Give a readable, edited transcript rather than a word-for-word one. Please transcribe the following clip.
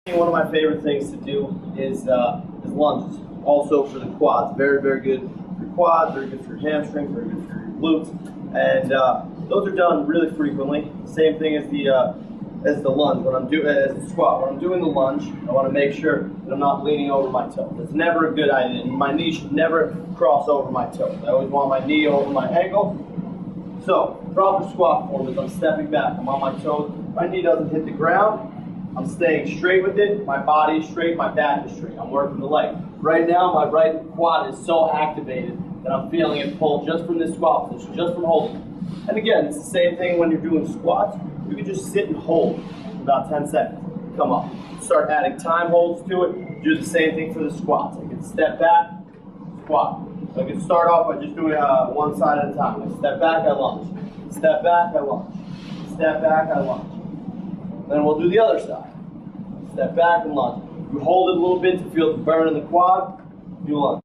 One of my favorite things to do is lunges. Also for the quads, very, very good for your quads, very good for your hamstrings, very good for your glutes, and those are done really frequently. Same thing as the lunge. When I'm doing as the squat, when I'm doing the lunge, I want to make sure that I'm not leaning over my toe. That's never a good idea. My knee should never cross over my toes. I always want my knee over my ankle. So proper squat form is I'm stepping back. I'm on my toes. My knee doesn't hit the ground. I'm staying straight with it. My body is straight. My back is straight. I'm working the leg. Right now, my right quad is so activated that I'm feeling it pull just from this squat position, just from holding. And again, it's the same thing when you're doing squats. You can just sit and hold for about 10 seconds. Come up. Start adding time holds to it. Do the same thing for the squats. I can step back, squat. So I can start off by just doing one side at a time. I step back, I lunge. Step back, I lunge. Step back, I lunge. Then we'll do the other side. Step back and lunge. You hold it a little bit to feel the burn in the quad. You lunge.